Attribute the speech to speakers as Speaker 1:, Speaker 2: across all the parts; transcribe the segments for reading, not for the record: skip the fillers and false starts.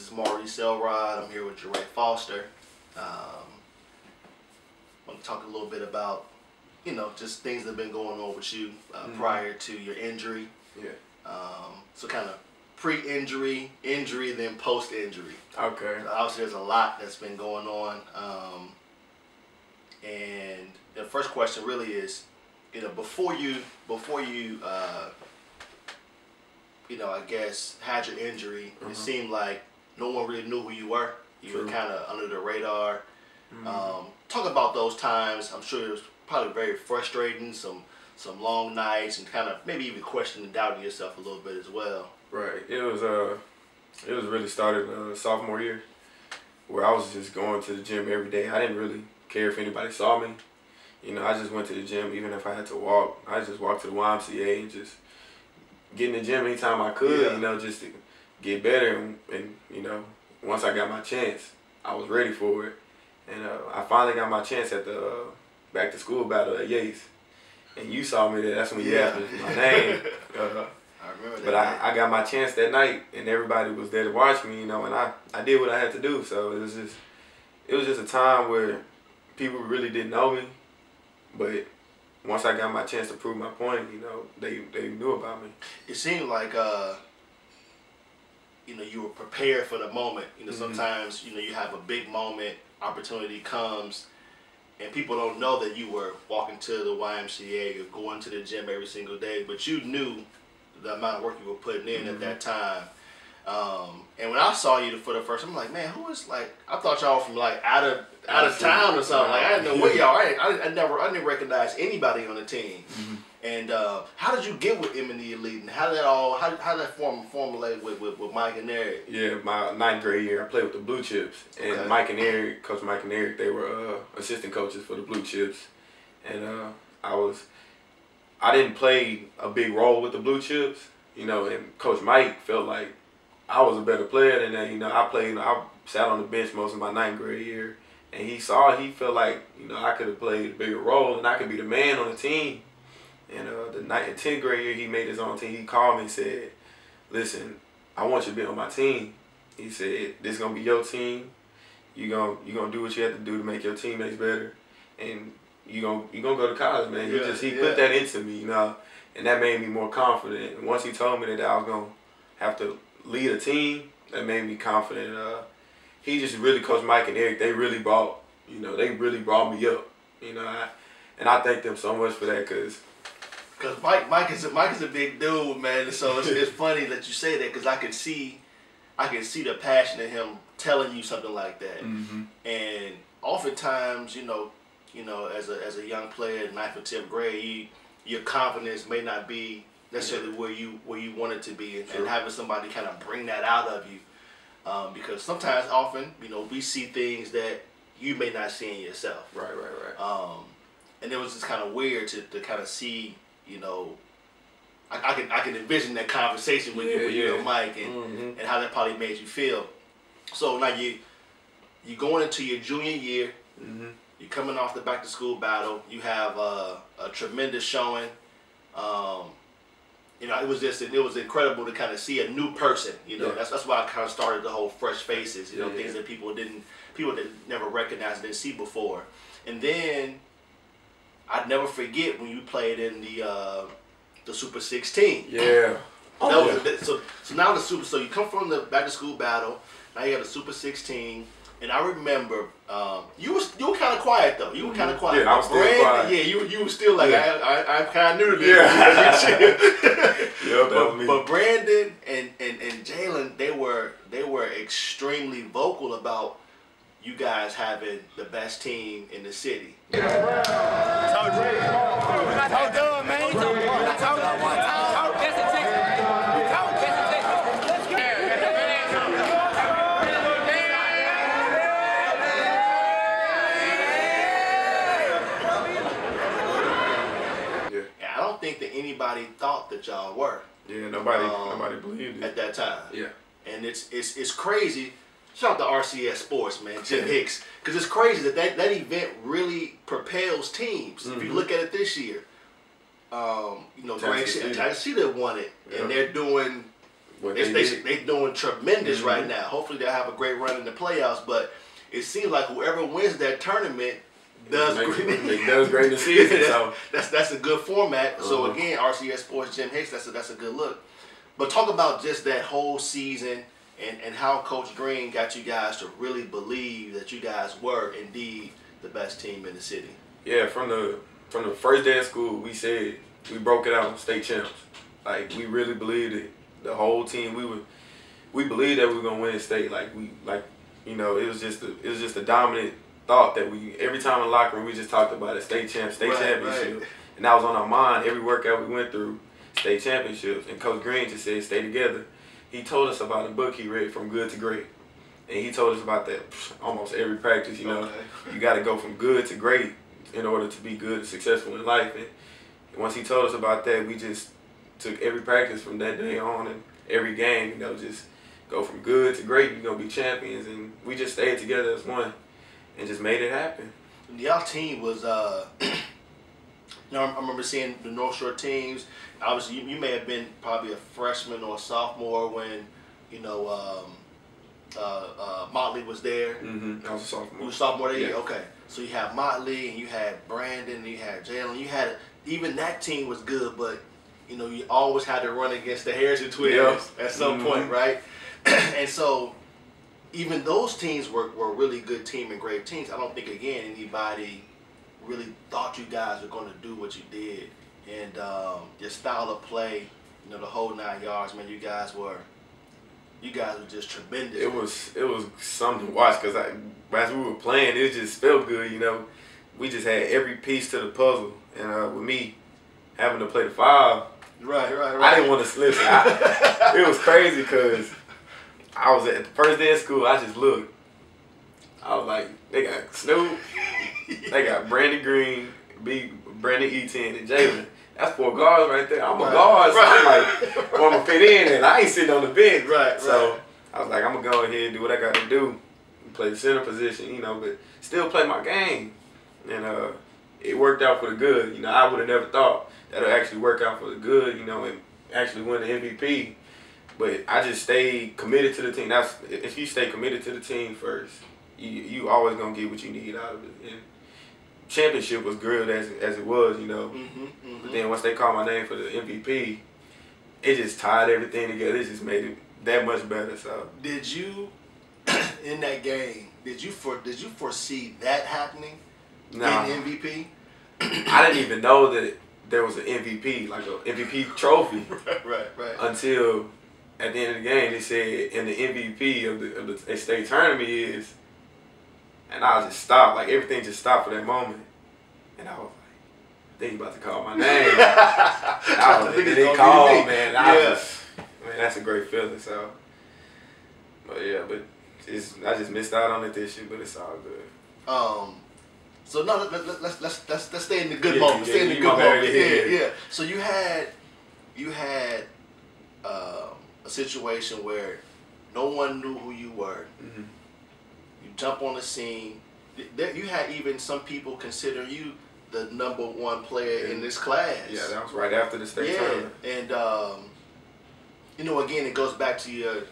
Speaker 1: is Maurice Elrod. I'm here with Jarrey Foster. I want to talk a little bit about, just things that have been going on with you prior to your injury.
Speaker 2: Yeah.
Speaker 1: So kind of pre-injury, injury, then post-injury.
Speaker 2: Okay.
Speaker 1: Obviously, there's a lot that's been going on. And the first question really is, before you I guess had your injury, it seemed like no one really knew who you were. You were kind of under the radar. Talk about those times. I'm sure it was probably very frustrating, some long nights, and kind of maybe even questioning and doubting yourself a little bit as well.
Speaker 2: Right. It was really started sophomore year, where I was just going to the gym every day. I didn't really care if anybody saw me. I just went to the gym, even if I had to walk. I just walked to the YMCA and just get in the gym anytime I could, just to get better. And once I got my chance, I was ready for it. And I finally got my chance at the back to school battle at Yates. And you saw me there. That's when you asked me my name.
Speaker 1: I remember that.
Speaker 2: But I got my chance that night, and everybody was there to watch me, and I did what I had to do. So it was just a time where people really didn't know me. But once I got my chance to prove my point, they knew about me.
Speaker 1: It seemed like you were prepared for the moment. Sometimes you have a big moment, opportunity comes, and people don't know that you were walking to the YMCA or going to the gym every single day, but you knew the amount of work you were putting in at that time. And when I saw you for the first time, I'm like, man, who is like? I thought y'all from like out of town or something. Like I didn't know where y'all. I didn't recognize anybody on the team. And how did you get with him in the elite? And how did that formulate with Mike and Eric?
Speaker 2: Yeah, my 9th grade year, I played with the Blue Chips, and
Speaker 1: Okay.
Speaker 2: Mike and Eric, Coach Mike and Eric, they were assistant coaches for the Blue Chips, and I didn't play a big role with the Blue Chips, and Coach Mike felt like I was a better player than that. I sat on the bench most of my 9th grade year, and he felt like, I could have played a bigger role and I could be the man on the team. And the 9th and 10th grade year, he made his own team. He called me and said, listen, I want you to be on my team. He said, this is going to be your team. You're gonna do what you have to do to make your teammates better. And you're gonna go to college, man. He put that into me, and that made me more confident. And once he told me that I was going to have to lead a team, that made me confident. He just really, Coach Mike and Eric, they really brought me up, and I thank them so much for that, because
Speaker 1: Mike is a big dude, man. So it's funny that you say that, because I can see the passion in him telling you something like that. And oftentimes, as a young player in 9th or 10th grade, your confidence may not be necessarily where you want it to be, and having somebody kind of bring that out of you, because often, we see things that you may not see in yourself.
Speaker 2: Right.
Speaker 1: And it was just kind of weird to kind of see. I can envision that conversation with you and Mike, and how that probably made you feel. So now you going into your junior year. You're coming off the back to school battle. You have a tremendous showing. It was incredible to kind of see a new person. That's why I kind of started the whole fresh faces. Things that people that never recognized, didn't see before. And then I'd never forget when you played in the Super 16.
Speaker 2: Yeah.
Speaker 1: So now so you come from the back to school battle. Now you have the Super 16, and I remember you were kind of quiet though. You were kind of quiet.
Speaker 2: Yeah, I was still quiet.
Speaker 1: Yeah, you were still like I'm kind of new to this.
Speaker 2: Yeah.
Speaker 1: But Brandon and Jalen, they were extremely vocal about you guys having the best team in the city. I don't think that anybody thought that y'all were.
Speaker 2: Yeah, nobody believed it
Speaker 1: at that time.
Speaker 2: Yeah.
Speaker 1: And it's crazy. Shout out to RCS Sports, man, Jim Hicks, because it's crazy that event really propels teams. If you look at it this year, Greg Tennessee won it, and they're doing
Speaker 2: what
Speaker 1: they doing tremendous right now. Hopefully they'll have a great run in the playoffs. But it seems like whoever wins that tournament does great
Speaker 2: in the season. So
Speaker 1: that's a good format. So again, RCS Sports Jim Hicks, that's a good look. But talk about just that whole season and how Coach Green got you guys to really believe that you guys were indeed the best team in the city.
Speaker 2: Yeah, from the first day of school, we said we broke it out state champs. Like we really believed it. The whole team, we believed that we were gonna win state. It was just a dominant thought that every time in the locker room we just talked about it, state championship,
Speaker 1: right.
Speaker 2: And that was on our mind. Every workout we went through, state championships. And Coach Green just said, stay together. He told us about a book he read, From Good to Great. And he told us about that almost every practice, You got to go from good to great in order to be good and successful in life. And once he told us about that, we just took every practice from that day on and every game, just go from good to great. You're going to be champions. And we just stayed together as one and just made it happen.
Speaker 1: Y'all team was, I remember seeing the North Shore teams. Obviously, you may have been probably a freshman or a sophomore when, Motley was there.
Speaker 2: I was a sophomore.
Speaker 1: You were a sophomore that year?
Speaker 2: Yeah.
Speaker 1: Okay. So you had Motley, and you had Brandon, and you had Jalen. Even that team was good, but, you always had to run against the Harrison twins at some point, right? And so even those teams were really good team and great teams. I don't think, again, anybody really thought you guys were going to do what you did. And your style of play, the whole 9 yards, man, you guys were just tremendous.
Speaker 2: It was something to watch because as we were playing, it just felt good, We just had every piece to the puzzle. And with me having to play the 5,
Speaker 1: right.
Speaker 2: I didn't want to listen. It was crazy because I was at the first day of school. I just looked. I was like, they got Snoop, they got Brandon Green, Brandon E10, and Jalen. That's 4 guards right there. I'm a guard, so I'm like, I'm gonna fit in, and I ain't sitting on the bench. So I was like, I'm gonna go ahead and do what I got to do, play the center position, but still play my game. And it worked out for the good. I would have never thought that it'd actually work out for the good, and actually win the MVP. But I just stayed committed to the team. If you stay committed to the team first, you always gonna get what you need out of it. And championship was good as it was, But then once they called my name for the MVP, it just tied everything together. It just made it that much better. So
Speaker 1: did you in that game? Did you foresee that happening?
Speaker 2: Nah.
Speaker 1: In MVP?
Speaker 2: I didn't even know that there was an MVP, like an MVP trophy.
Speaker 1: Right.
Speaker 2: Until at the end of the game, they said, and the MVP of the state tournament is, and I just stopped. Like everything just stopped for that moment, and I was like, "They about to call my name." They called, man. Man, that's a great feeling. So, but yeah, I just missed out on it this year, but it's all good.
Speaker 1: So no, let's stay in the good moment. Stay in the good moment. Yeah. So you had a situation where no one knew who you were. You jump on the scene. You had even some people consider you the #1 player in this class.
Speaker 2: Yeah, that was right after the state tournament.
Speaker 1: And again, it goes back to your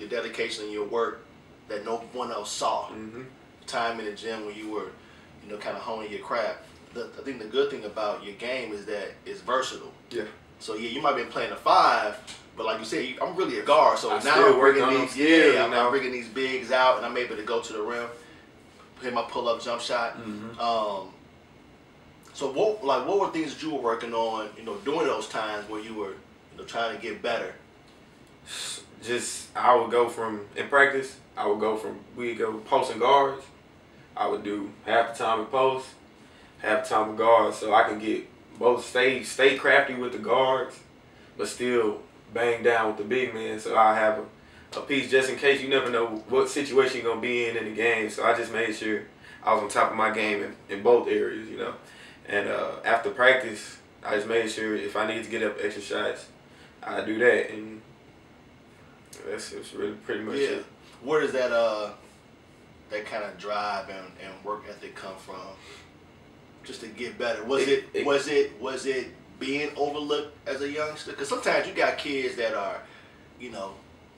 Speaker 1: dedication and your work that no one else saw. Time in the gym when you were, kind of honing your craft. I think the good thing about your game is that it's versatile.
Speaker 2: Yeah.
Speaker 1: So you might have been playing a 5, but like you said, I'm really a guard. So
Speaker 2: now
Speaker 1: I'm bringing I'm bringing these bigs out, and I'm able to go to the rim, hit my pull-up jump shot. So what were things that you were working on, during those times where you were, trying to get better?
Speaker 2: I would go in practice, we'd go post and guards. I would do half the time in post, half the time with guards, so I can get both stay crafty with the guards, but still bang down with the big man. So I have a piece just in case. You never know what situation you're gonna be in the game. So I just made sure I was on top of my game in both areas, And after practice, I just made sure if I need to get up extra shots, I do that, and that's really pretty much it.
Speaker 1: Where does that kind of drive and work ethic come from? Just to get better. Was it being overlooked as a youngster? Because sometimes you got kids that are you know,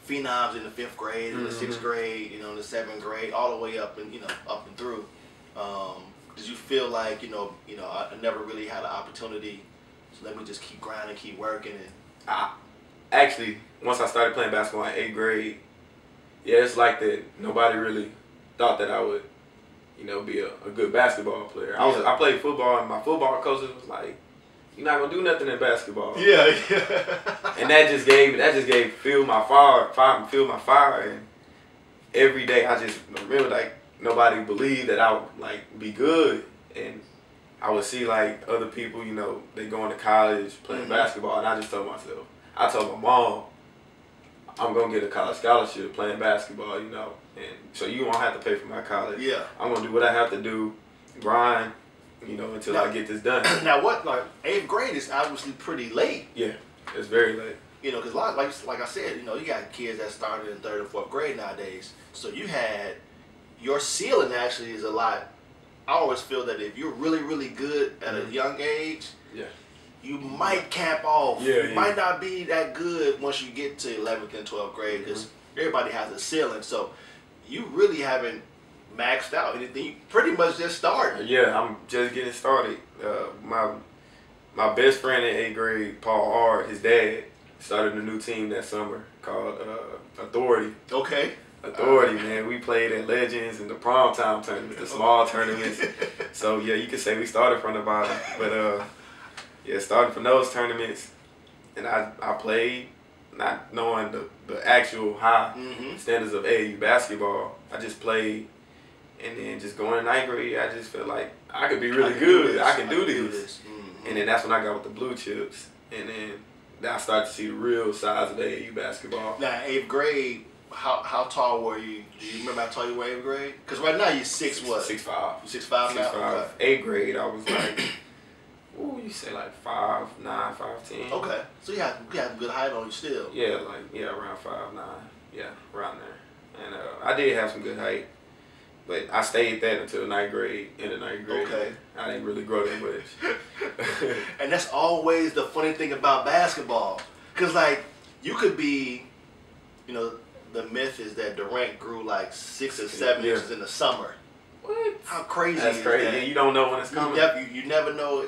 Speaker 1: phenoms in the 5th grade, in the 6th grade, you know, in the 7th grade, all the way up and, you know, up and through. Did you feel like, you know, I never really had an opportunity, so let me just keep grinding, keep working? And
Speaker 2: actually, once I started playing basketball in 8th grade, yeah, it's like that. Nobody really thought that I would, you know, be a good basketball player. I played football, and my football coaches was like, "You're not gonna do nothing in basketball."
Speaker 1: Yeah.
Speaker 2: And that just gave fuel my fire, and every day I just remember like nobody believed that I would like be good, and I would see like other people, you know, they going to college playing basketball, and I just told myself, I told my mom, I'm gonna get a college scholarship playing basketball, you know, and so you won't have to pay for my college.
Speaker 1: Yeah.
Speaker 2: I'm gonna do what I have to do, grind, you know, until I get this done.
Speaker 1: Now, what, like 8th grade is obviously pretty late.
Speaker 2: Yeah, it's very late.
Speaker 1: You know, because like I said, you know, you got kids that started in 3rd and 4th grade nowadays. So you had, your ceiling actually is a lot. I always feel that if you're really, really good at a young age, you might cap off. You might not be that good once you get to 11th and 12th grade, because everybody has a ceiling. So you really haven't maxed out anything. You pretty much just started.
Speaker 2: Yeah, I'm just getting started. My best friend in 8th grade, Paul Ard, his dad, started a new team that summer called Authority.
Speaker 1: Okay.
Speaker 2: Authority, man. We played at Legends and the prom time tournaments, the small tournaments. So yeah, you could say we started from the bottom. But yeah, starting from those tournaments, and I played not knowing the actual high standards of AAU basketball. I just played, and then just going to 9th grade, I just felt like I could be really good. I can do this. And then that's when I got with the blue chips, and then I started to see the real size of AAU basketball.
Speaker 1: Now, 8th grade, how tall were you? Do you remember how tall you were in 8th grade? Because right now you're 6 what?
Speaker 2: 6'5".
Speaker 1: 6'5" now?
Speaker 2: 6'5". 8th grade, I was like, ooh, you say like 5'9", 5'10".
Speaker 1: Okay, so you have good height on you still.
Speaker 2: Yeah, around 5'9". Yeah, around there. And I did have some good height, but I stayed that until 9th grade. In the 9th grade,
Speaker 1: okay.
Speaker 2: I didn't really grow that much.
Speaker 1: And that's always the funny thing about basketball, because like you could be, you know, the myth is that Durant grew like 6 or 7 inches in the summer.
Speaker 2: What?
Speaker 1: How crazy
Speaker 2: That's
Speaker 1: is
Speaker 2: crazy.
Speaker 1: that?
Speaker 2: Yeah, you don't know when it's coming.
Speaker 1: You never know.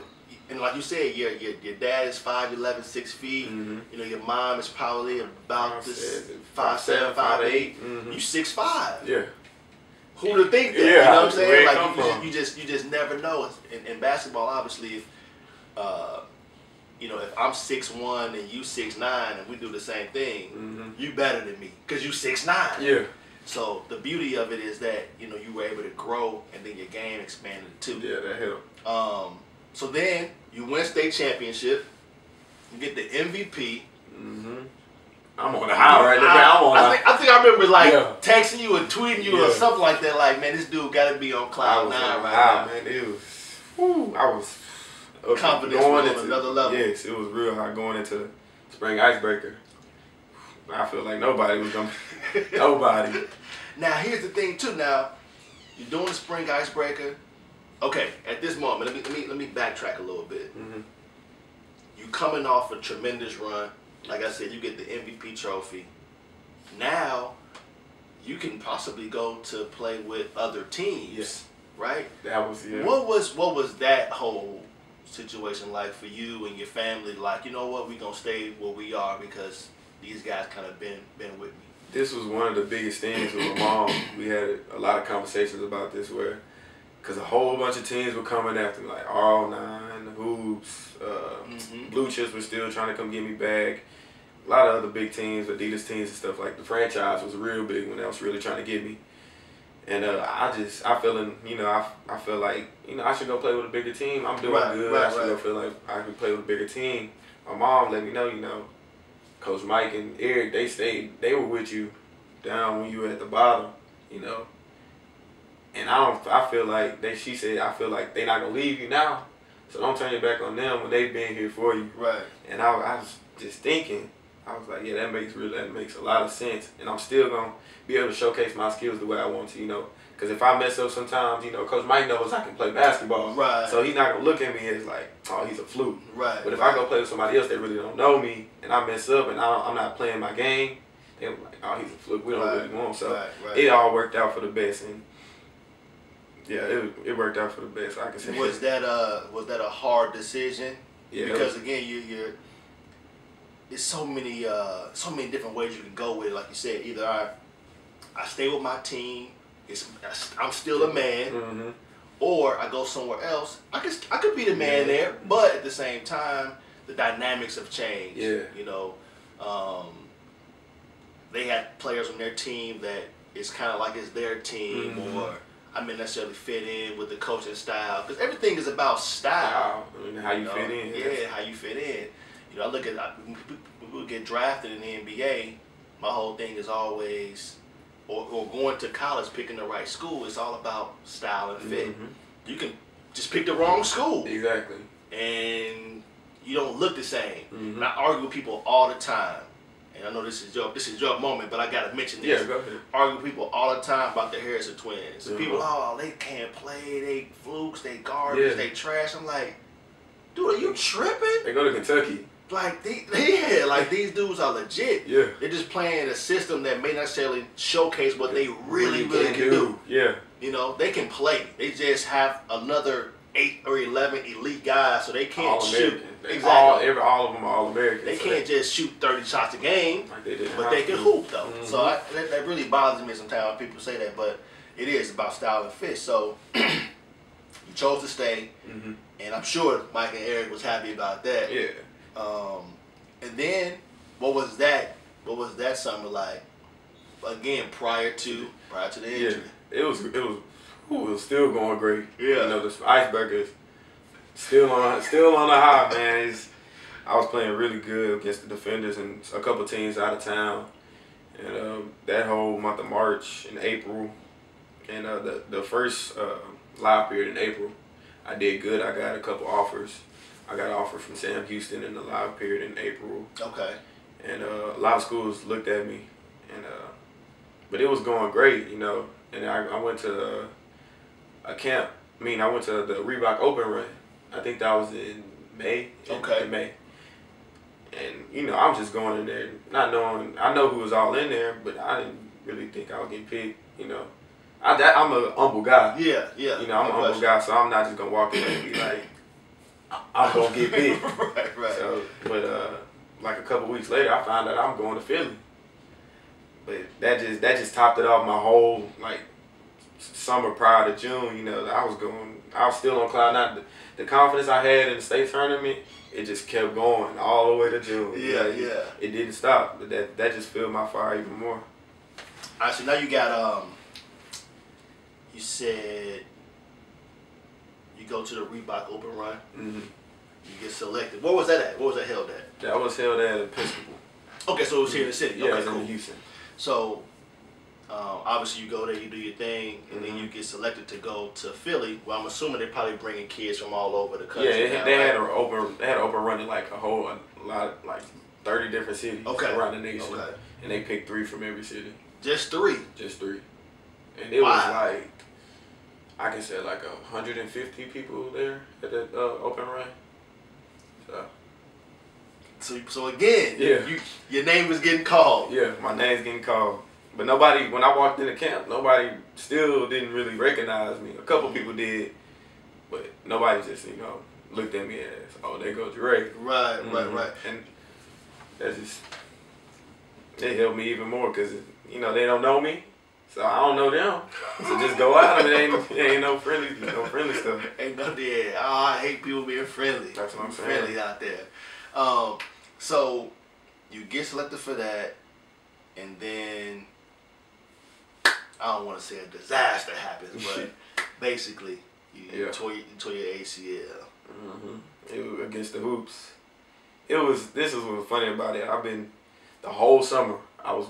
Speaker 1: And like you said, your dad is 5'11", 6 feet. You know, your mom is probably about this 5'7", 5'8". You 6'5".
Speaker 2: Yeah.
Speaker 1: Who would think that?
Speaker 2: Yeah,
Speaker 1: you know what I'm saying?
Speaker 2: like
Speaker 1: you just never know. In basketball, obviously, if you know, if I'm 6'1" and you 6'9" and we do the same thing, you better than me because you 6'9".
Speaker 2: Yeah.
Speaker 1: So the beauty of it is that, you know, you were able to grow and then your game expanded too.
Speaker 2: Yeah, that helped.
Speaker 1: So then you win state championship, you get the MVP.
Speaker 2: I'm on the high right there.
Speaker 1: I think I remember like texting you or tweeting you or something like that. Like, man, this dude got to be on cloud 9 right now.
Speaker 2: Man, it was. Whew, I was
Speaker 1: confidence
Speaker 2: going
Speaker 1: on another level.
Speaker 2: Yes, it was real high going into spring icebreaker. I feel like nobody was gonna. Nobody.
Speaker 1: Now here's the thing too. Now you're doing the spring icebreaker. Okay, at this moment, let me backtrack a little bit. You coming off a tremendous run. Like I said, you get the MVP trophy. Now you can possibly go to play with other teams, right?
Speaker 2: That was
Speaker 1: What was that whole situation like for you and your family? Like, you know what, we gonna stay where we are because these guys kind of been with me.
Speaker 2: This was one of the biggest things with my mom. We had a lot of conversations about this where, because a whole bunch of teams were coming after me, like R09, Hoops, Blue Chips were still trying to come get me back. A lot of other big teams, Adidas teams and stuff, like the franchise was real big when they was really trying to get me. And I feel like, you know, I should go play with a bigger team. I'm doing good. I should go feel like I can play with a bigger team. My mom let me know, you know, Coach Mike and Eric, they were with you down when you were at the bottom, you know. And I feel like she said, I feel like they're not gonna leave you now. So don't turn your back on them when they've been here for you.
Speaker 1: Right.
Speaker 2: And I was just thinking, I was like, yeah, that makes a lot of sense. And I'm still gonna be able to showcase my skills the way I want to, you know. Because if I mess up sometimes, you know, Coach Mike knows I can play basketball. Right. So he's not gonna look at me as like, oh, he's a fluke.
Speaker 1: Right.
Speaker 2: But if I go play with somebody else that really don't know me and I mess up and I'm not playing my game, It was like, oh, he's a fluke. We don't really want him. So
Speaker 1: right.
Speaker 2: it all worked out for the best, and yeah, it worked out for the best. I can say.
Speaker 1: Was that a hard decision?
Speaker 2: Yeah.
Speaker 1: Because again, you're there's so many different ways you can go with it. Like you said, either I stay with my team, I'm still a man, or I go somewhere else. I could be the man there, but at the same time, the dynamics have changed.
Speaker 2: Yeah.
Speaker 1: You know, they had players on their team that it's kind of like it's their team, or I may necessarily fit in with the coaching style, because everything is about style.
Speaker 2: I mean, how you fit in.
Speaker 1: Yeah, how you fit in. You know, I look at when people get drafted in the NBA. My whole thing is always, or going to college, picking the right school. It's all about style and fit. You can just pick the wrong school.
Speaker 2: Exactly.
Speaker 1: And you don't look the same. And I argue with people all the time. And I know this is your moment, but I gotta mention this.
Speaker 2: Yeah, go ahead.
Speaker 1: Argue with people all the time about the Harrison twins. People, oh, they can't play, they flukes, they garbage, they trash. I'm like, dude, are you tripping?
Speaker 2: They go to Kentucky.
Speaker 1: Like these dudes are legit.
Speaker 2: Yeah.
Speaker 1: They're just playing a system that may not necessarily showcase what they really can do.
Speaker 2: Yeah.
Speaker 1: You know, they can play. They just have another 8 or 11 elite guys, so they can't shoot.
Speaker 2: Exactly. All of them are All-Americans.
Speaker 1: They can't just shoot 30 shots a game,
Speaker 2: like they did,
Speaker 1: but they can hoop though. So that really bothers me sometimes when people say that, but it is about style and fit. So you chose to stay, and I'm sure Mike and Eric was happy about that.
Speaker 2: Yeah.
Speaker 1: And then what was that summer like? Again, prior to the injury.
Speaker 2: Yeah. It was still going great.
Speaker 1: Yeah.
Speaker 2: You know, the Icebergers still on the high, man. I was playing really good against the defenders and a couple teams out of town. And that whole month of March and April, and the first live period in April, I did good. I got a couple offers. I got an offer from Sam Houston in the live period in April. Okay. And a lot of schools looked at me, and but it was going great, you know. And I went to a camp. I went to the Reebok Open Run. I think that was in May.
Speaker 1: Okay.
Speaker 2: In May. And you know, I was just going in there, not knowing. I know who was all in there, but I didn't really think I was getting picked. You know, I'm a humble guy.
Speaker 1: Yeah.
Speaker 2: You know, I'm a humble guy, so I'm not just gonna walk in and be like, I'm gonna get picked.
Speaker 1: Right.
Speaker 2: So, but like a couple weeks later, I found out I'm going to Philly. But that just topped it off my whole like summer prior to June. You know, I was still on cloud nine. The confidence I had in the state tournament, it just kept going all the way to June.
Speaker 1: Yeah.
Speaker 2: It didn't stop, but that just filled my fire even more.
Speaker 1: All right, so now you got you said you go to the Reebok Open Run. You get selected. Where was that at? Where was that held at?
Speaker 2: That was held at Episcopal.
Speaker 1: Okay, so it was here in the city.
Speaker 2: Yeah,
Speaker 1: okay,
Speaker 2: it was
Speaker 1: cool.
Speaker 2: in Houston.
Speaker 1: So obviously you go there, you do your thing, and then you get selected to go to Philly. Well, I'm assuming they're probably bringing kids from all over the country.
Speaker 2: Yeah, they had an open run in like a lot, like 30 different cities around the nation. Okay. And they picked 3 from every city.
Speaker 1: Just 3?
Speaker 2: Just 3. And it was like, I can say like 150 people there at that open run.
Speaker 1: So again, your name was getting called.
Speaker 2: Yeah, my name's getting called. But nobody, when I walked into camp, nobody still didn't really recognize me. A couple people did, but nobody just, you know, looked at me as, oh, there goes Jarrey.
Speaker 1: Right.
Speaker 2: And that just, it helped me even more because, you know, they don't know me. So I don't know them. So just go out. I mean, ain't no friendly stuff.
Speaker 1: Ain't no there. Oh, I hate people being friendly.
Speaker 2: That's what I'm saying.
Speaker 1: Friendly out there. So you get selected for that, and then I don't want to say a disaster happens, but basically you tore your ACL.
Speaker 2: It was against the hoops. This is what's funny about it. I've been the whole summer.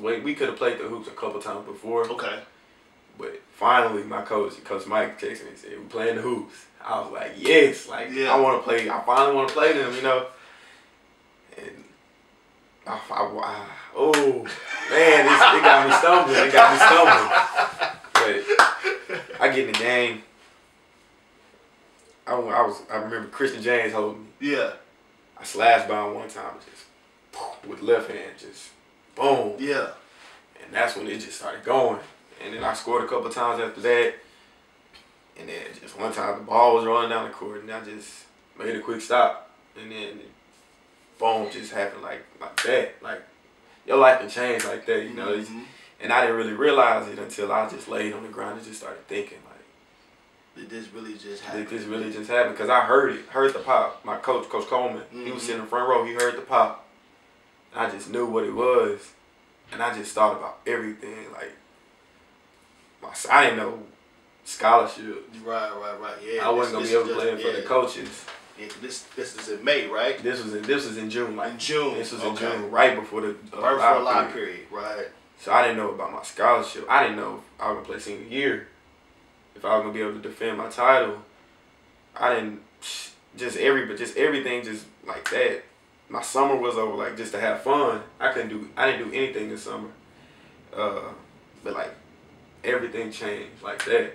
Speaker 2: We could have played the hoops a couple times before. Okay. But finally, my coach Mike, texted me and said, "We're playing the hoops." I was like, "Yes!" I want to play. I finally want to play them, you know. And oh man, it got me stumbling. But I get in the game. I remember Christian James holding me. Yeah. I slashed by him one time, just with left hand, just boom. Yeah. And that's when it just started going. And then I scored a couple times after that. And then just one time the ball was rolling down the court and I just made a quick stop. And then boom, just happened like that. Like your life can change like that, you know. And I didn't really realize it until I just laid on the ground and just started thinking like,
Speaker 1: did this really just happen?
Speaker 2: Did this really just happen? Because I heard the pop. My coach, Coach Coleman, he was sitting in the front row. He heard the pop. And I just knew what it was. And I just thought about everything. Like, I didn't know scholarship.
Speaker 1: Right. Yeah.
Speaker 2: I wasn't going to be able to play for the coaches.
Speaker 1: Yeah, this is in May, right?
Speaker 2: This was in June. Like,
Speaker 1: in June.
Speaker 2: This was in June, right before the
Speaker 1: live period. Right.
Speaker 2: So I didn't know about my scholarship. I didn't know if I was going to play senior year. If I was going to be able to defend my title. I didn't, just everything just like that. My summer was over like just to have fun. I didn't do anything this summer. But like everything changed like that.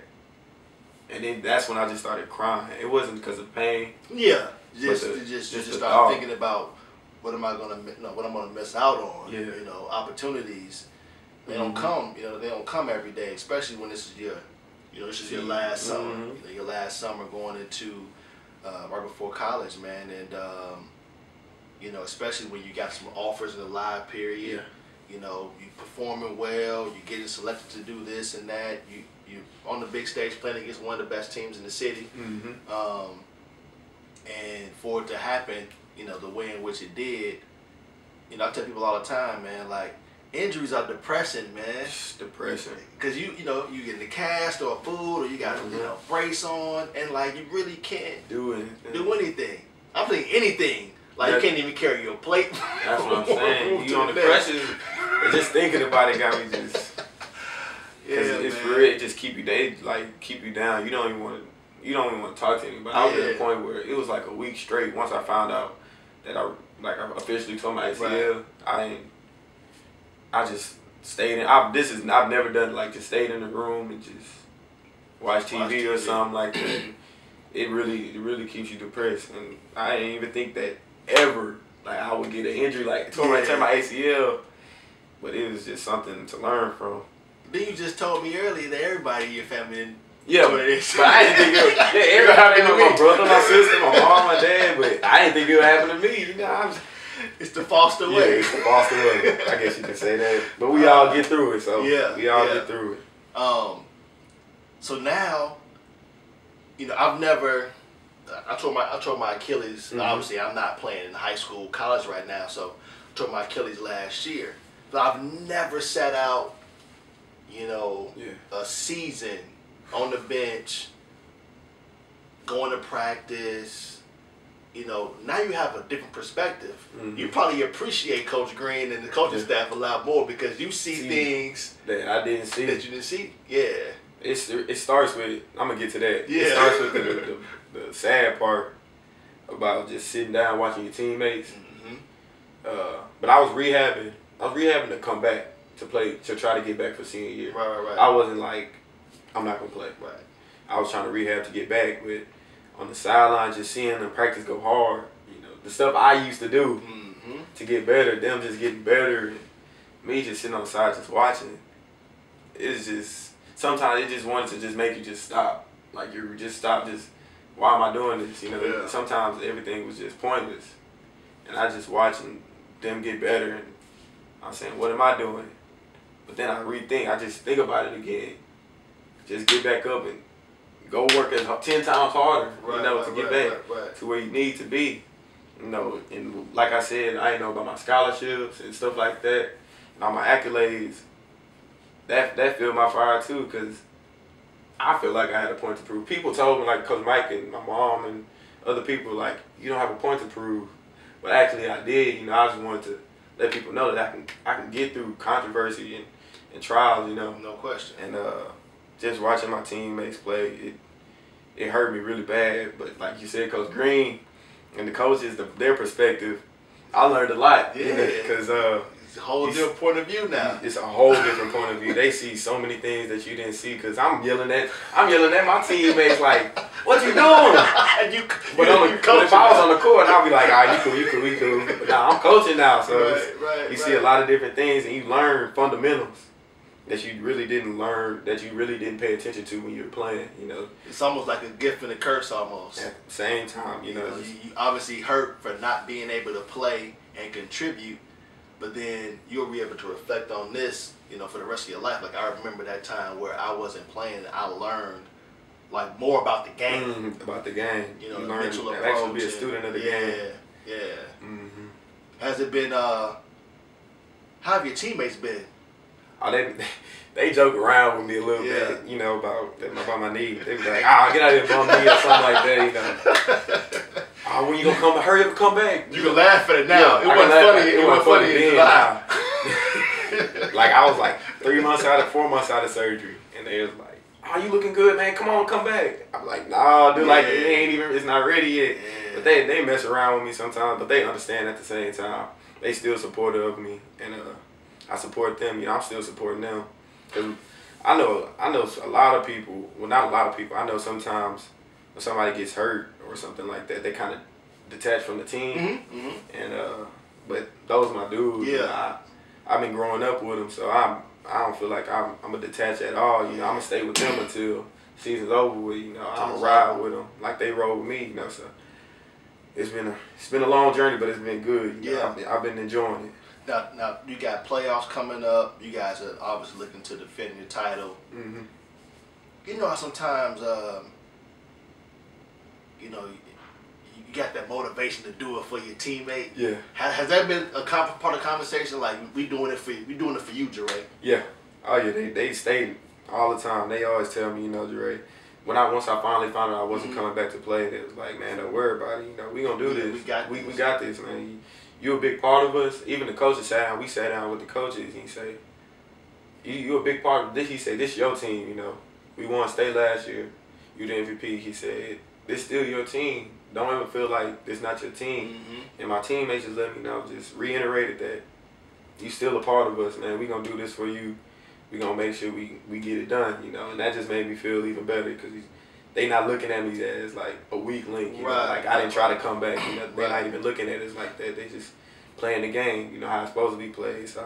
Speaker 2: And then that's when I just started crying. It wasn't because of pain.
Speaker 1: Yeah. Just started thinking about what I'm gonna miss out on.
Speaker 2: Yeah.
Speaker 1: You know, opportunities. They don't come, they don't come every day, especially when this is your last summer. You know, your last summer going into right before college, man. And especially when you got some offers in the live period.
Speaker 2: Yeah.
Speaker 1: You know, you performing well, you getting selected to do this and that. You on the big stage playing against one of the best teams in the city. And for it to happen, the way in which it did, I tell people all the time, man, like, injuries are depressing, man.
Speaker 2: It's depressing.
Speaker 1: Because you get in the cast or a foot or you got a brace on and like you really can't
Speaker 2: do
Speaker 1: anything. I'm saying anything. Like you can't even carry your plate.
Speaker 2: That's what I'm saying. You on the pressure. Just thinking about it got me just. It's for it. Just keep you down. You don't even want to talk to anybody. I was at a point where it was like a week straight. Once I found out that I officially tore my ACL, I just stayed in. I've never done just stayed in the room and just watch TV or something like that. It really keeps you depressed, and I didn't even think that ever I would get an injury tear my ACL, but it was just something to learn from.
Speaker 1: Then you just told me earlier that everybody in your family.
Speaker 2: Yeah, but I didn't think it would happen to my brother, my sister, my mom, my dad, but I didn't think it would happen to me.
Speaker 1: It's the foster way.
Speaker 2: Yeah, it's the foster way. I guess you can say that. But we all get through it, so we all get through it.
Speaker 1: So now, I tore my Achilles. Obviously, I'm not playing in high school, college right now, so I tore my Achilles last year. But I've never sat out, a season on the bench, going to practice. Now you have a different perspective. You probably appreciate Coach Green and the coaching staff a lot more because you see things
Speaker 2: that I didn't see.
Speaker 1: That you didn't see. Yeah.
Speaker 2: It starts with, I'm going to get to that.
Speaker 1: Yeah.
Speaker 2: It starts with the sad part about just sitting down watching your teammates. But I was rehabbing to come back to try to get back for senior year.
Speaker 1: Right.
Speaker 2: I wasn't like, I'm not going to play.
Speaker 1: Right.
Speaker 2: I was trying to rehab to get back, but on the sideline, just seeing them practice go hard, the stuff I used to do to get better, them just getting better, and me just sitting on the side just watching. It's just, sometimes it just wanted to just make you just stop. Like you just stop, why am I doing this? Sometimes everything was just pointless. And I just watching them get better, and I'm saying, what am I doing? But then I just think about it again. Just get back up and go work 10 times harder, to get back to where you need to be. And like I said, I didn't know about my scholarships and stuff like that. And all my accolades, that filled my fire too, because I feel like I had a point to prove. People told me, like Coach Mike and my mom and other people, like, you don't have a point to prove. But actually I did. I just wanted to let people know that I can get through controversy and trials,
Speaker 1: No question.
Speaker 2: And just watching my teammates play, it hurt me really bad. But like you said, Coach Green and the coaches, their perspective, I learned a lot.
Speaker 1: Yeah.
Speaker 2: Because
Speaker 1: it's a whole different point of view now.
Speaker 2: It's a whole different point of view. They see so many things that you didn't see. Because I'm yelling at my teammates like, "What you doing?" But if I was on the court, I'd be like, "All right, you cool. But now I'm coaching now, so you see a lot of different things and you learn fundamentals. that you really didn't learn, that you really didn't pay attention to when you were playing, you know.
Speaker 1: It's almost like a gift and a curse almost.
Speaker 2: At the same time, you know.
Speaker 1: You obviously hurt for not being able to play and contribute, but then you'll be able to reflect on this, you know, for the rest of your life. Like, I remember that time where I wasn't playing and I learned, like, more about the game.
Speaker 2: About the game.
Speaker 1: You know,
Speaker 2: you
Speaker 1: the
Speaker 2: learn
Speaker 1: mental
Speaker 2: to
Speaker 1: approach.
Speaker 2: actually be a student of the game.
Speaker 1: Yeah.
Speaker 2: Mm-hmm.
Speaker 1: Has it been, how have your teammates been?
Speaker 2: Oh, they joke around with me a little bit, you know, about my knee. They be like, get out of here, bum knee, or something like that, you know. When you gonna come, hurry up and come back.
Speaker 1: You can laugh at it now. It wasn't funny. It wasn't funny in July.
Speaker 2: Like, I was like 4 months out of surgery, and they was like, you looking good, man, come on, come back. I'm like, nah, dude, like, it's not ready yet. Yeah. But they mess around with me sometimes, but they understand at the same time. They still supportive of me, and I support them. You know, I'm still supporting them. Cause I know a lot of people. Well, not a lot of people. I know sometimes when somebody gets hurt or something like that, they kind of detach from the team.
Speaker 1: Mm-hmm.
Speaker 2: And but those my dudes.
Speaker 1: Yeah.
Speaker 2: I've been growing up with them, so I don't feel like I'm gonna detach at all. You know, I'm gonna stay with them until season's over with. You know, I'm gonna ride with them like they rode with me. You know, so it's been a long journey, but it's been good. You know, I've been enjoying it.
Speaker 1: Now you got playoffs coming up. You guys are obviously looking to defend your title.
Speaker 2: Mm-hmm.
Speaker 1: You know how sometimes, you know, you got that motivation to do it for your teammate.
Speaker 2: Yeah. Has
Speaker 1: that been a part of the conversation? Like, we doing it for you, Jarrey.
Speaker 2: Yeah. Oh yeah. They stay all the time. They always tell me, you know, Jarrey. Once I finally found out I wasn't coming back to play, they was like, man, don't worry about it. You know, we gonna do this. We got this, man. You a big part of us. Even the coaches sat down. We sat down with the coaches. And he said, you a big part of this. He said, this your team, you know. We won state last year. You the MVP. He said, this still your team. Don't ever feel like this not your team.
Speaker 1: Mm-hmm.
Speaker 2: And my teammates just let me know, just reiterated that you still a part of us, man. We gonna do this for you. We gonna make sure we get it done, you know. And that just made me feel even better because they not looking at me as like a weak link, you know. Like, I didn't try to come back, you know. They're not even looking at us like that. They just playing the game, you know, how it's supposed to be played. So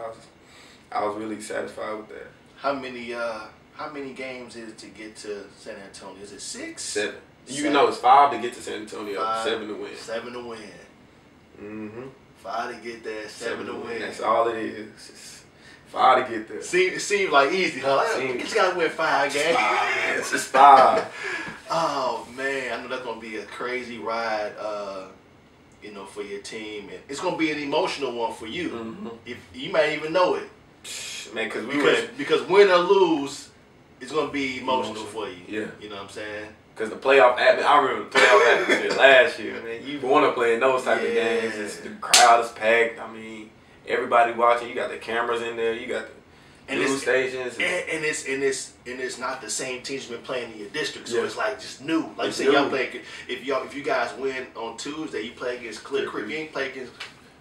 Speaker 2: I was really satisfied with that.
Speaker 1: How many games is it to get to San Antonio? Is it 6?
Speaker 2: 7. You know, it's 5 to get to San Antonio, 7 to win.
Speaker 1: 7 to win.
Speaker 2: Mm-hmm.
Speaker 1: 5 to get there, 7 to win.
Speaker 2: That's all it is. It's 5 to get there.
Speaker 1: It seems like easy, huh? You just gotta win 5 games.
Speaker 2: It's just 5.
Speaker 1: Oh man, I know that's gonna be a crazy ride, you know, for your team, and it's gonna be an emotional one for you.
Speaker 2: Mm-hmm.
Speaker 1: If you might even know it,
Speaker 2: man,
Speaker 1: because win or lose, it's gonna be emotional for you.
Speaker 2: Yeah,
Speaker 1: you know what I'm saying?
Speaker 2: Because the playoff atmosphere, I remember the playoff atmosphere last year. Man, you want to play in those type of games. The crowd is packed. I mean, everybody watching. You got the cameras in there. You got the news stations.
Speaker 1: And it's not the same teams you've been playing in your district. So it's like just new. Like you
Speaker 2: say,
Speaker 1: y'all play. If you guys win on Tuesday, you play against Clear Creek. You ain't play against.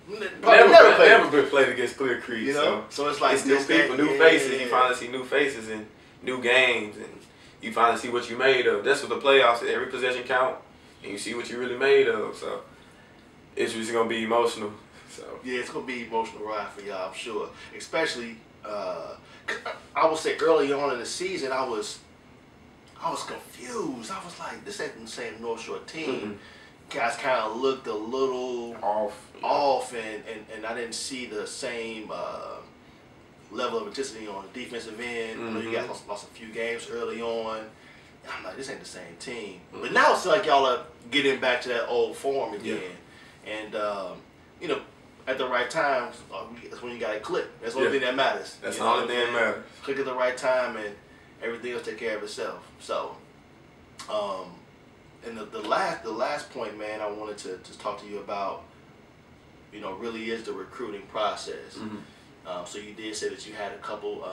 Speaker 2: Never been played against Clear Creek.
Speaker 1: You know, so it's like
Speaker 2: it's new people, new faces. You finally see new faces and new games, and you finally see what you made of. That's what the playoffs is. Every possession count, and you see what you really made of. So it's just gonna be emotional. So
Speaker 1: yeah, it's gonna be emotional ride for y'all, I'm sure. Especially, I would say early on in the season, I was confused. I was like, this ain't the same North Shore team.
Speaker 2: Mm-hmm.
Speaker 1: Guys kind of looked a little off, and I didn't see the same level of intensity on the defensive end.
Speaker 2: Mm-hmm.
Speaker 1: I know you guys lost a few games early on. And I'm like, this ain't the same team. Mm-hmm. But now it's like y'all are getting back to that old form again. Yeah. And, you know, at the right time, that's when you got to click. That's the only thing that matters.
Speaker 2: That's the only thing that matters.
Speaker 1: Click at the right time and everything else take care of itself. So, and the last point, man, I wanted to just talk to you about, you know, really is the recruiting process.
Speaker 2: Mm-hmm.
Speaker 1: So you did say that you had a couple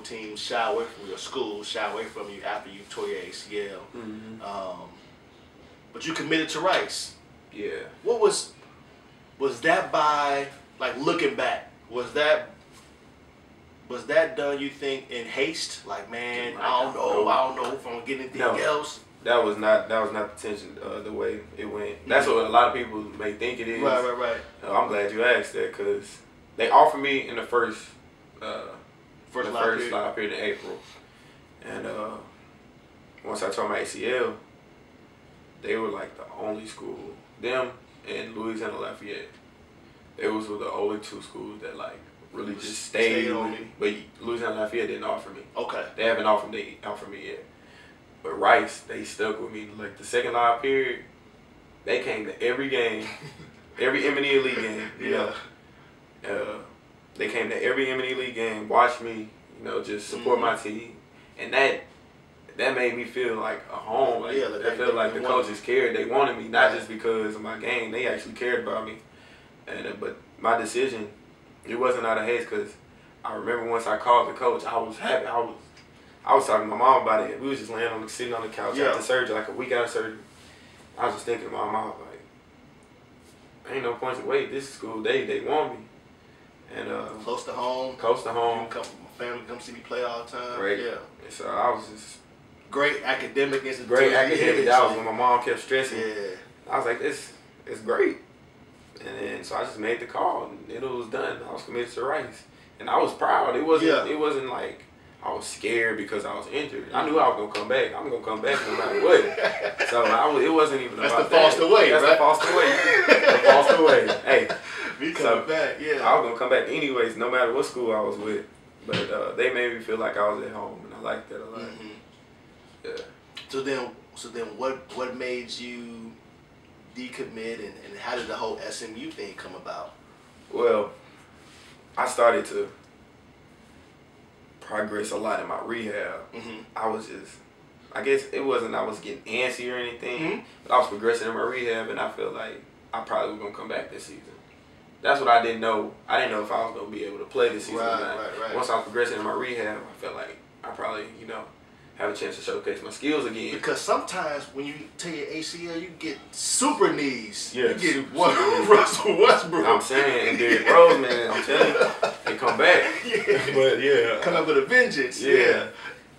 Speaker 1: teams shy away from your school, shy away from you after you tore your ACL.
Speaker 2: Mm-hmm.
Speaker 1: But you committed to Rice.
Speaker 2: Yeah.
Speaker 1: What was that by, like, looking back? Was that done, you think, in haste? Like, man, I don't know if I'm gonna get anything else.
Speaker 2: That was not the intention. The way it went. That's what a lot of people may think it is.
Speaker 1: Right.
Speaker 2: I'm glad you asked that because they offered me in the first first slide period in April. And once I tore my ACL, they were like the only school. Them and Louisiana Lafayette. They were the only two schools that like really just stayed with me. But Louisiana Lafayette didn't offer me.
Speaker 1: Okay.
Speaker 2: They haven't offered me yet. But Rice, they stuck with me. Like the second live period, they came to every game, every M&E Elite game. You know, they came to every M&E Elite game, watched me. You know, just support my team, and that made me feel like a home. Like, I felt like the coaches cared. They wanted me, not just because of my game. They actually cared about me. And but my decision, it wasn't out of haste, because I remember once I called the coach, I was happy. I was talking to my mom about it. We was just sitting on the couch after surgery, like a week out of surgery. I was just thinking to my mom, like, ain't no point to wait. This is school. They want me. And
Speaker 1: close to home.
Speaker 2: Close to home.
Speaker 1: My family come see me play all the time.
Speaker 2: Right.
Speaker 1: Yeah.
Speaker 2: And so I was just
Speaker 1: great academic institution.
Speaker 2: Great academic. That was when my mom kept stressing.
Speaker 1: Yeah.
Speaker 2: I was like, it's great. And then so I just made the call, and it was done. I was committed to Rice, and I was proud. It wasn't like I was scared because I was injured. I knew I was gonna come back. I'm gonna come back no matter what. So it wasn't even about that.
Speaker 1: That's the Foster way, right?
Speaker 2: That's the Foster way. The Foster way. Hey,
Speaker 1: me coming back. Yeah.
Speaker 2: I was gonna come back anyways, no matter what school I was with. But they made me feel like I was at home, and I liked that a lot.
Speaker 1: Mm-hmm.
Speaker 2: Yeah.
Speaker 1: So then, what made you decommit, and how did the whole SMU thing come about?
Speaker 2: Well, I started to progress a lot in my rehab.
Speaker 1: Mm-hmm.
Speaker 2: I guess it wasn't I was getting antsy or anything, but I was progressing in my rehab, and I felt like I probably was gonna come back this season. That's what I didn't know. I didn't know if I was gonna be able to play this season or not.
Speaker 1: Right.
Speaker 2: Once I was progressing in my rehab, I felt like I probably, have a chance to showcase my skills again.
Speaker 1: Because sometimes when you tear your ACL, you get super knees.
Speaker 2: Yeah,
Speaker 1: you get
Speaker 2: super
Speaker 1: Russell Westbrook.
Speaker 2: I'm saying, and Derrick Rose, man, I'm telling you, they come back.
Speaker 1: Yeah.
Speaker 2: But yeah,
Speaker 1: come up with a vengeance.
Speaker 2: Yeah.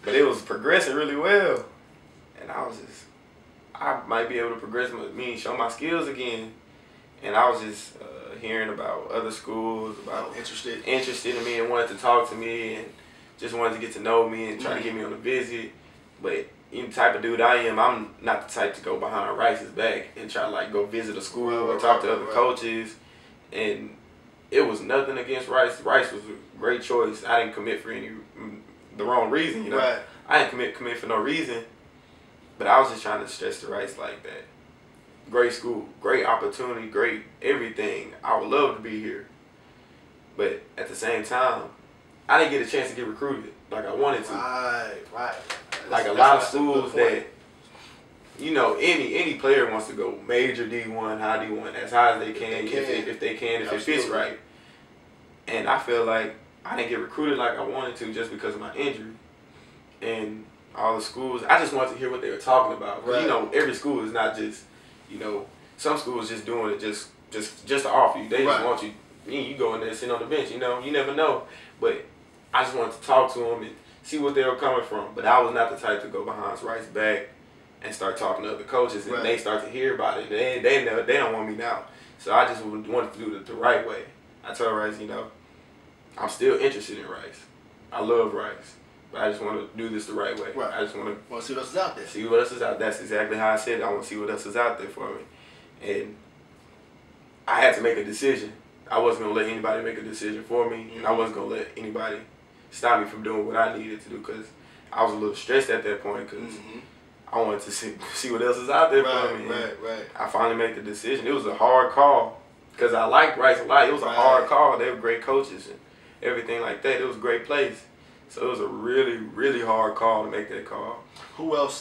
Speaker 2: But it was progressing really well, and I might be able to progress show my skills again. And I was just hearing about other schools, about interested in me, and wanted to talk to me, and just wanted to get to know me and try to get me on a visit. But the type of dude I am, I'm not the type to go behind Rice's back and try to like go visit a school or talk to other coaches. And it was nothing against Rice. Rice was a great choice. I didn't commit for the wrong reason,
Speaker 1: Right.
Speaker 2: I didn't commit for no reason. But I was just trying to stress to Rice like that. Great school, great opportunity, great everything. I would love to be here. But at the same time, I didn't get a chance to get recruited like I wanted to.
Speaker 1: Right.
Speaker 2: Like a lot of schools that, any player wants to go major D1, high D1, as high as they can, if it fits right. And I feel like I didn't get recruited like I wanted to just because of my injury. And all the schools, I just wanted to hear what they were talking about. Right. Every school is not just, some schools just doing it just to offer you. They just want you. You go in there sitting on the bench. You never know. But I just wanted to talk to them and see what they were coming from. But I was not the type to go behind Rice's back and start talking to other coaches, and they start to hear about it. And they don't want me now. So I just wanted to do it the right way. I told Rice, I'm still interested in Rice. I love Rice. But I just want to do this the right way.
Speaker 1: Right.
Speaker 2: I just want
Speaker 1: to see what else is out there.
Speaker 2: See what else is out there. That's exactly how I said it. I want to see what else is out there for me. And I had to make a decision. I wasn't going to let anybody make a decision for me. And I wasn't going to let anybody stop me from doing what I needed to do, because I was a little stressed at that point, because I wanted to see what else is out there for me.
Speaker 1: Right.
Speaker 2: I finally made the decision. It was a hard call, because I liked Rice a lot. It was a hard call. They were great coaches and everything like that. It was a great place. So it was a really, really hard call to make that call.
Speaker 1: Who else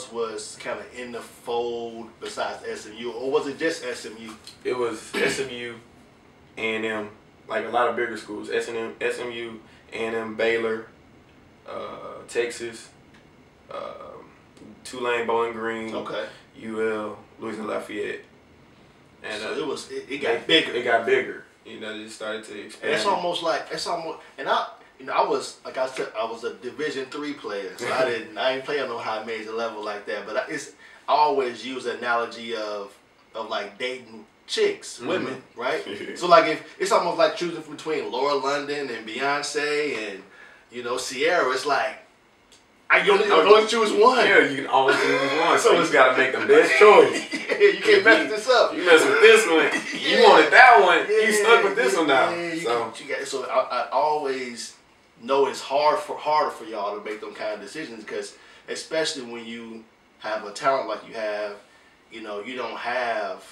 Speaker 1: was kind of in the fold besides SMU, or was it just SMU?
Speaker 2: It was SMU, A&M, like a lot of bigger schools. SMU, A&M, Baylor, Texas, Tulane, Bowling Green, UL, Louisiana Lafayette. And
Speaker 1: so it got bigger.
Speaker 2: It got bigger. It just started to expand.
Speaker 1: And I was, like I said, I was a Division III player, so I didn't play on no high major level like that. But I always use the analogy of like dating chicks, women, right? So like if it's almost like choosing between Laura London and Beyonce and Sierra, it's like you only choose one.
Speaker 2: Yeah, you can only choose one. So you got to make the best choice.
Speaker 1: Yeah, you can't mess this up.
Speaker 2: You mess with this one. You wanted that one. You stuck with this one now.
Speaker 1: Yeah, so I always know it's harder for y'all to make them kind of decisions because especially when you have a talent like you have, you don't have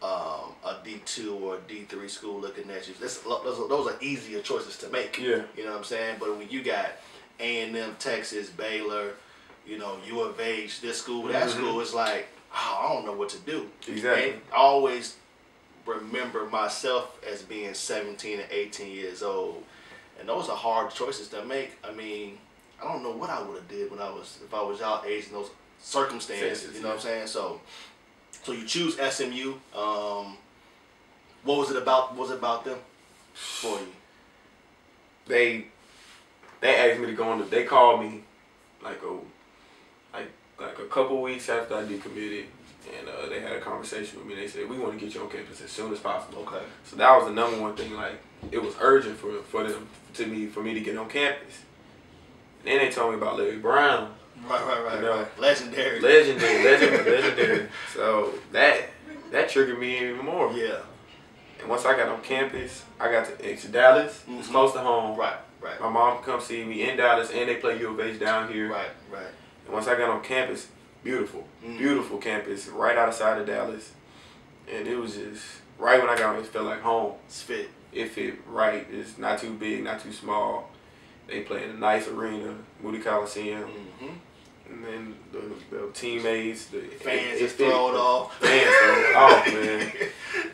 Speaker 1: a D2 or a D3 school looking at you. Those are easier choices to make.
Speaker 2: Yeah.
Speaker 1: You know what I'm saying? But when you got A&M, Texas, Baylor, U of H, this school, that school, it's like, I don't know what to do.
Speaker 2: Exactly.
Speaker 1: And I always remember myself as being 17 and 18 years old. And those are hard choices to make. I mean, I don't know what I would have did if I was y'all age in those circumstances. You know what I'm saying? So you choose SMU. What was it about them for you?
Speaker 2: They asked me to go on. They called me like a couple weeks after I decommitted, and they had a conversation with me. They said, we want to get you on campus as soon as possible.
Speaker 1: Okay.
Speaker 2: So that was the number one thing. Like, it was urgent for me to get on campus. And then they told me about Larry Brown.
Speaker 1: Right. Legendary.
Speaker 2: So that triggered me even more.
Speaker 1: Yeah.
Speaker 2: And once I got on campus, I got to Dallas. It's close to home.
Speaker 1: Right.
Speaker 2: My mom could come see me in Dallas, and they play U of H down here.
Speaker 1: Right.
Speaker 2: And once I got on campus, beautiful campus, right outside of Dallas. And it was just, right when I got on, it felt like home. It fit right. It's not too big, not too small. They play in a nice arena, Moody Coliseum. And then the teammates, the
Speaker 1: fans just throw it off.
Speaker 2: Fans throw it off, man.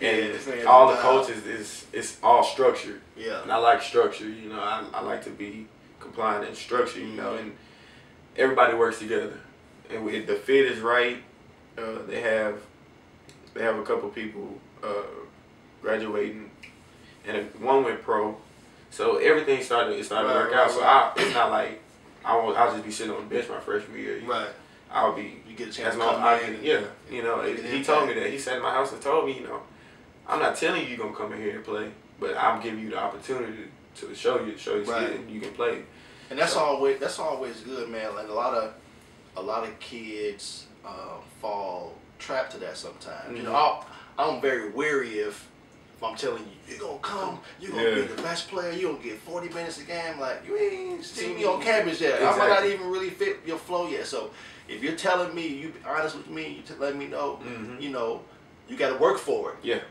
Speaker 2: And all the coaches, it's all structured.
Speaker 1: Yeah.
Speaker 2: And I like structure, I like to be compliant and structured, and everybody works together. And if the fit is right, they have a couple people graduating, and one went pro. So everything started to work out. So it's not like I'll just be sitting on the bench my freshman year.
Speaker 1: Right.
Speaker 2: I'll be.
Speaker 1: You get a chance to come in.
Speaker 2: He told me that. He sat in my house and told me, I'm not telling you you're gonna come in here and play, but I'm giving you the opportunity to show you skill and you can play. And
Speaker 1: that's always good, man. Like a lot of kids fall trapped to that sometimes. I'm very wary if I'm telling you, you're going to come, you're going to be the best player, you're going to get 40 minutes a game. Like, you ain't seen me on campus yet. Exactly. I might not even really fit your flow yet. So if you're telling me, you be honest with me, you let me know, you got to work for it.
Speaker 2: Yeah.